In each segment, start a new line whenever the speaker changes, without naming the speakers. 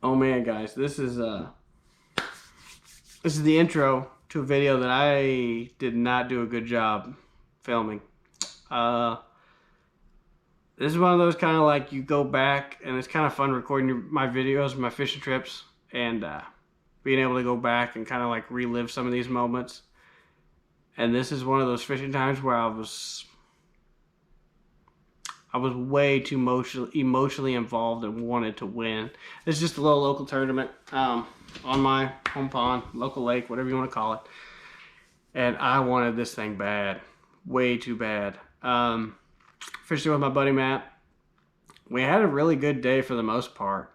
Oh man, guys, this is the intro to a video that I did not do a good job filming. This is one of those kind of like you go back and it's kind of fun recording my videos, my fishing trips, and being able to go back and kind of like relive some of these moments. And this is one of those fishing times where I was way too emotionally involved and wanted to win. It's just a little local tournament on my home pond, local lake, whatever you want to call it. And I wanted this thing bad, way too bad. Fishing with my buddy Matt. We had a really good day for the most part.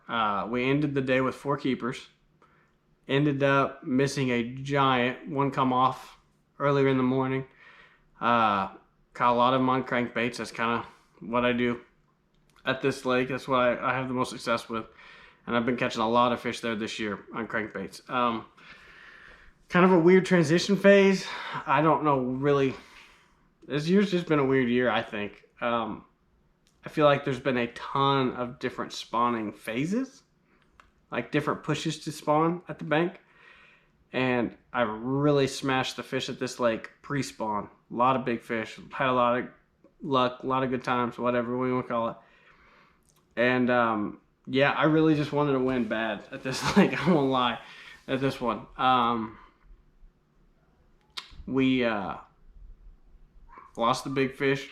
We ended the day with 4 keepers. Ended up missing a giant one come off earlier in the morning. Caught a lot of them on crankbaits. That's kind of what I do at this lake. That's what I have the most success with. And I've been catching a lot of fish there this year on crankbaits. Kind of a weird transition phase. I don't know really. This year's just been a weird year, I think. I feel like there's been a ton of different spawning phases, like different pushes to spawn at the bank. And I really smashed the fish at this lake pre-spawn. A lot of big fish. Had a lot of luck, a lot of good times, whatever we want to call it. And yeah, I really just wanted to win bad at this lake. I won't lie, at this one. We lost the big fish,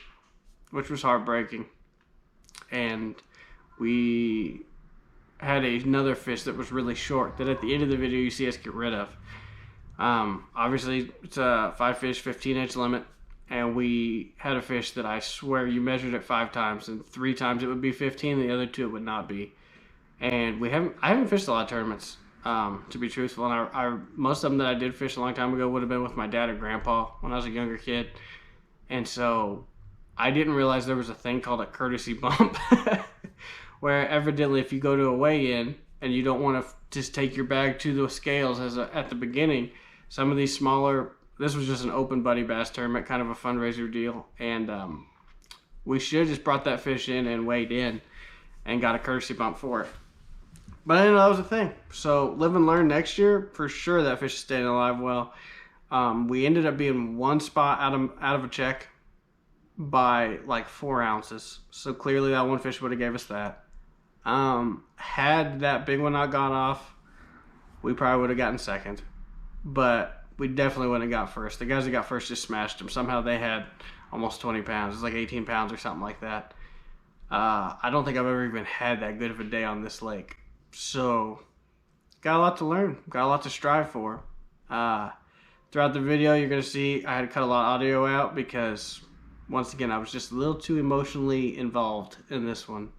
which was heartbreaking. And we had another fish that was really short that at the end of the video you see us get rid of. Obviously it's a 5-fish 15-inch limit, and we had a fish that I swear you measured it 5 times, and 3 times it would be 15, the other 2 it would not be. And I haven't fished a lot of tournaments, to be truthful, and I most of them that I did fish a long time ago would have been with my dad or grandpa when I was a younger kid. And so I didn't realize there was a thing called a courtesy bump where evidently if you go to a weigh-in and you don't want to just take your bag to the scales at the beginning, some of these smaller, this was just an open buddy bass tournament, kind of a fundraiser deal, and we should have just brought that fish in and weighed in and got a courtesy bump for it. But I didn't know that was a thing. So live and learn next year. For sure that fish is staying alive well. We ended up being one spot out of a check by like 4 ounces. So clearly that one fish would have gave us that. Had that big one not gone off, we probably would have gotten second. But we definitely wouldn't have got first. The guys that got first just smashed them. Somehow they had almost 20 pounds. It was like 18 pounds or something like that. I don't think I've ever even had that good of a day on this lake. So, got a lot to learn. Got a lot to strive for. Throughout the video, you're going to see I had to cut a lot of audio out because, once again, I was just a little too emotionally involved in this one.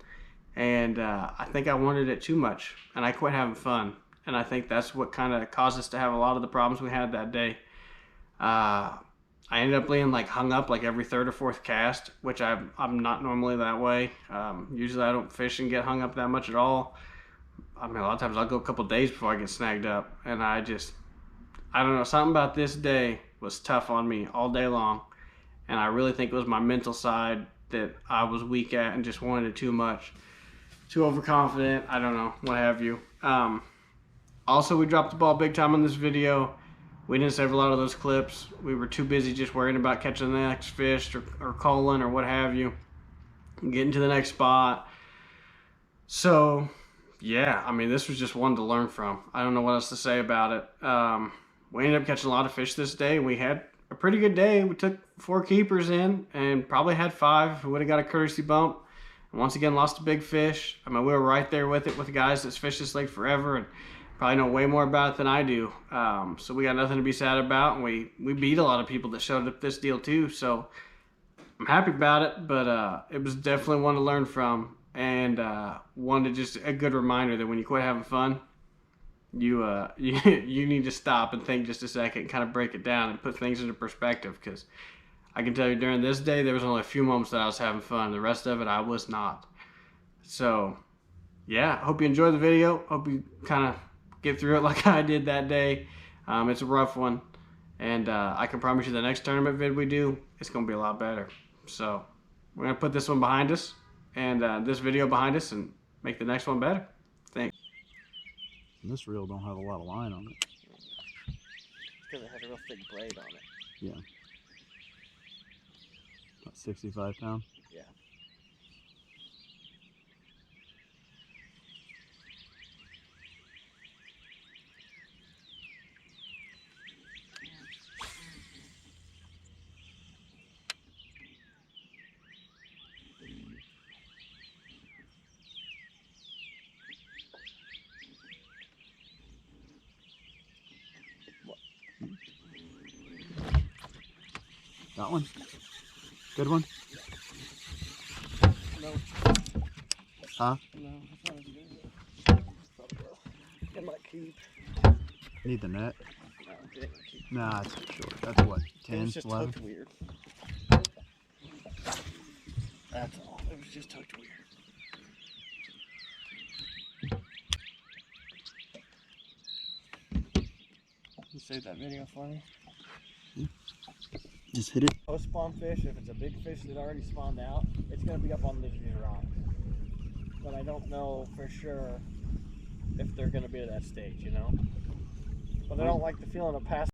And I think I wanted it too much. And I quit having fun. And I think that's what kind of caused us to have a lot of the problems we had that day. I ended up being like hung up like every 3rd or 4th cast, which I'm not normally that way. Usually I don't fish and get hung up that much at all. I mean, a lot of times I'll go a couple days before I get snagged up. And I don't know, something about this day was tough on me all day long. And I really think it was my mental side that I was weak at and just wanted it too much. Too overconfident, I don't know, what have you. Also, we dropped the ball big time on this video. We didn't save a lot of those clips. We were too busy just worrying about catching the next fish or calling or what have you. Getting to the next spot. So, yeah, I mean, this was just one to learn from. I don't know what else to say about it. We ended up catching a lot of fish this day. We had a pretty good day. We took 4 keepers in and probably had 5. We would have got a courtesy bump. And once again, lost a big fish. I mean, we were right there with it with the guys that's fished this lake forever and probably know way more about it than I do. So we got nothing to be sad about. And we beat a lot of people that showed up this deal too. So I'm happy about it, but it was definitely one to learn from. And one to just a good reminder that when you quit having fun, you need to stop and think just a second and kind of break it down and put things into perspective, because I can tell you during this day there was only a few moments that I was having fun. The rest of it I was not. So yeah, hope you enjoy the video. Hope you kind of get through it like I did that day. It's a rough one, and I can promise you the next tournament vid we do, it's going to be a lot better. So we're going to put this one behind us and this video behind us and make the next one better. Thanks.
And this reel don't have a lot of line on it.
Because it has a real thick blade on it.
Yeah. About 65 pound.
Yeah.
That one? Good one?
No.
Huh?
No, that's not as good. It might keep.
Need the net?
No, it ain't gonna keep.
Nah, it's too short. That's what, 10,
It was just
11?
hooked weird. That's all. It was just hooked weird. You save that video for me?
Just hit it.
Post spawn fish, if it's a big fish that already spawned out, it's going to be up on these rocks. But I don't know for sure if they're going to be at that stage, you know? But I don't like the feeling of past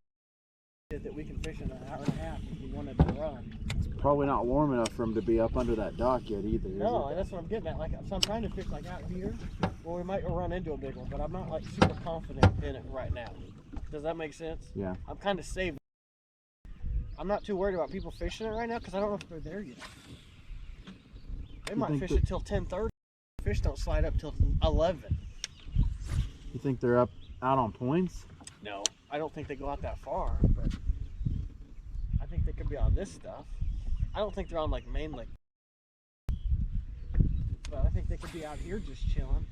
that we can fish in an hour and a half if we wanted to run.
It's probably not warm enough for them to be up under that dock yet either.
No, and that's what I'm getting at. Like, so I'm trying to fish like out here, where we might run into a big one, but I'm not like super confident in it right now. Does that make sense?
Yeah.
I'm kind of saving. I'm not too worried about people fishing it right now because I don't know if they're there yet. They might fish it till 10:30. Fish don't slide up till 11.
You think they're up out on points?
No, I don't think they go out that far, but I think they could be on this stuff. I don't think they're on like main lake, but I think they could be out here just chilling.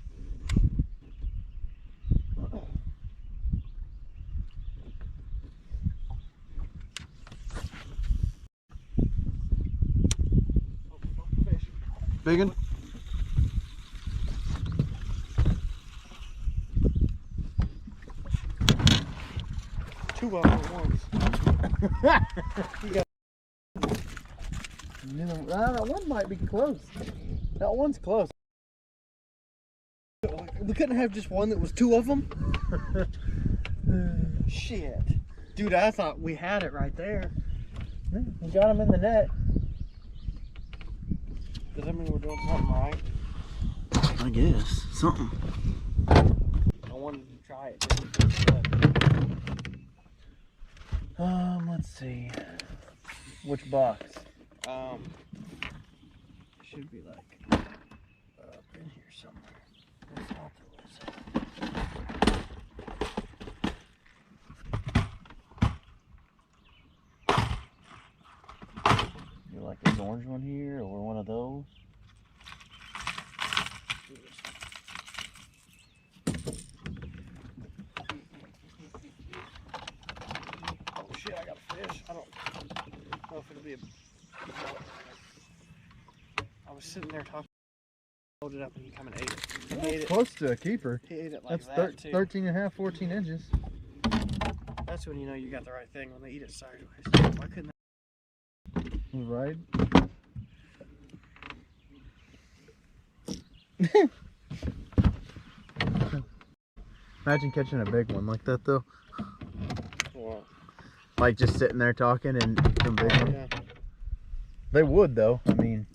Big one?
Two of them at once.
That one might be close. That one's close.
We couldn't have just one that was two of them? Shit. Dude, I thought we had it right there.
We got him in the net.
Does that mean we're doing something right?
I guess. Something.
I wanted to try it.
Let's see. Which box?
Should be like up in here somewhere. That's not
You like this orange one here or one of those?
Oh shit, I got a fish. I don't know if it'll be a... I was sitting there talking, loaded up, and he come and ate it. He ate it.
Close to a keeper.
He ate it like
That's
that too.
13 and a half, 14 inches.
That's when you know you got the right thing, when they eat it sideways. Why couldn't
Right. Imagine catching a big one like that though.
What?
Like just sitting there talking and some big one.
Yeah.
They would though. I mean.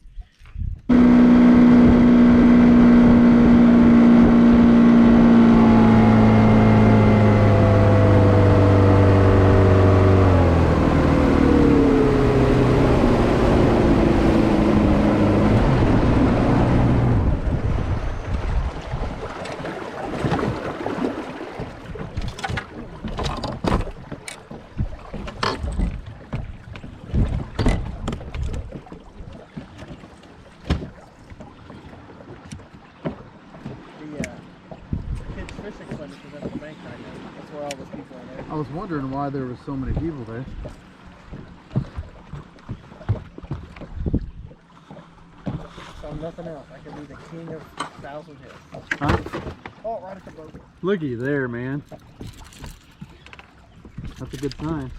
I was wondering why there was so many people there.
So nothing else. I could be the king of 1,000 hits.
Huh?
Oh, right at the boat.
Looky there, man. That's a good sign.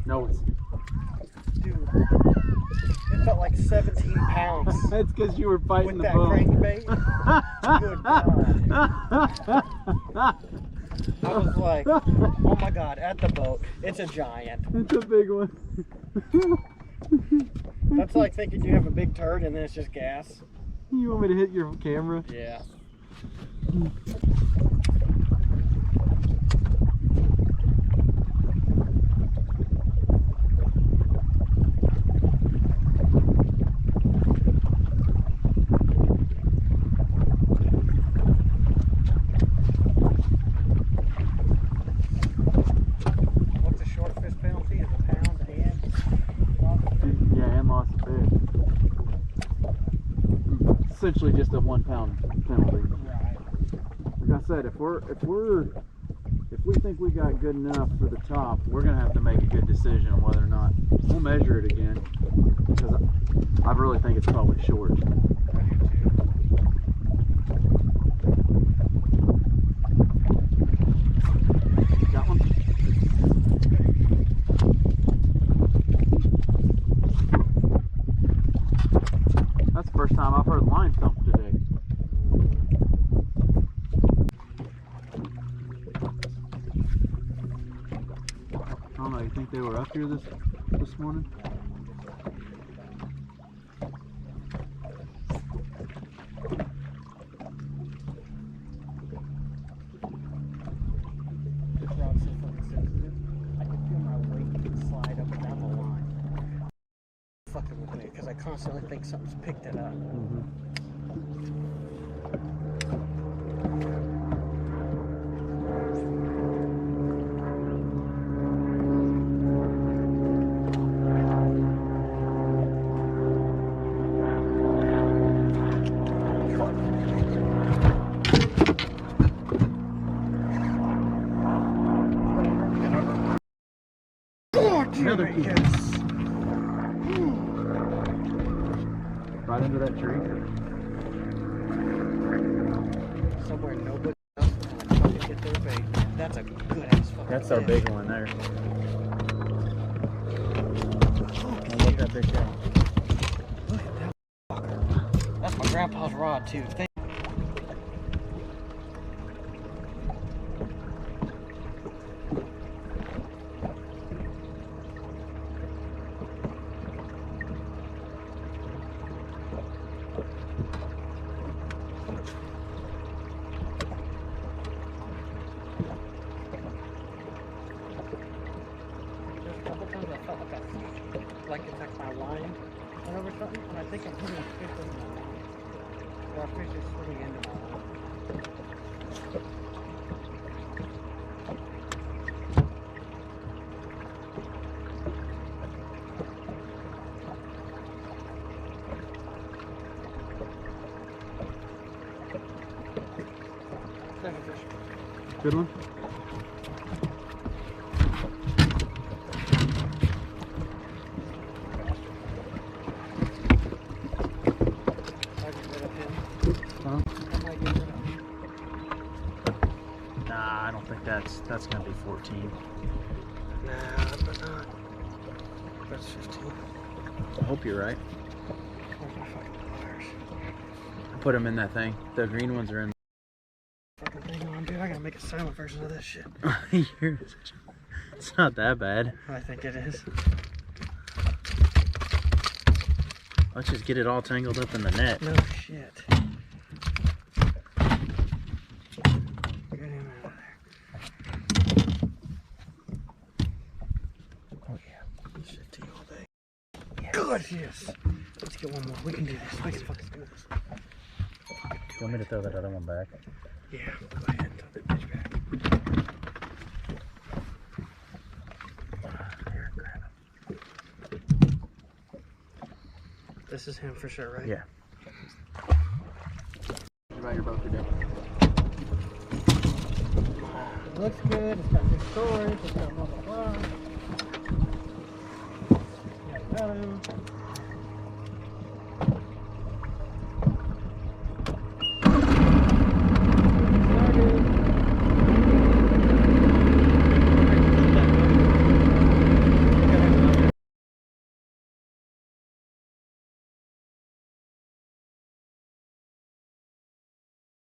No, it's...
Dude, it felt like 17 pounds.
That's because you were fighting
with
the
that
boat.
crankbait. Good God. I was like, oh my God, at the boat, it's a giant.
It's a big one.
That's like thinking you have a big turd and then it's just gas.
You want me to hit your camera?
Yeah. What's the short fish penalty? Is a pound and loss of fish?
Yeah, and loss of fish. Essentially just a 1 pound penalty.
Right.
Like I said, if we think we got good enough for the top, we're gonna have to make a good decision on whether or not we'll measure it again, because I really think it's probably short. Got one? That's the first time I've heard line thump today. I don't know, you think they were up here this morning?
This rod's so fucking sensitive. I can feel my weight slide up and down the line. Fucking with me because I constantly think something's picked it up.
Another key.
Yes.
Right under that tree.
Somewhere nobody else can fucking get their bait. That's a good ass fucking
That's our
fish.
big one there. Now let that big go.
Look at that fucker. That's my grandpa's rod too. There's a couple times I felt like it's like my line went over something, and I think I'm hitting a fish in my line. Or a fish is swimming into my line. There's a fish.
Good one?
I get rid of him.
Huh?
I might get rid of him.
Nah, I don't think that's gonna be 14.
Nah, but not. That's 15.
I hope you're right.
Where's my fucking pliers?
Put them in that thing. The green ones are in.
Fucking thing on, dude. I gotta make a silent version of this shit.
It's not that bad.
I think it is.
Let's just get it all tangled up in the net.
No shit. Get him out of there. Oh yeah. Shit to you all day. Yeah. Good, yes. Let's get one more. We can do this. We can fucking do this.
You want me to throw that other one back?
Yeah, go ahead and throw that bitch back. Here, grab him. This is him for sure, right?
Yeah. What about your boat today?
It looks good. It's got good storage. It's got blah blah blah. Yeah, got him.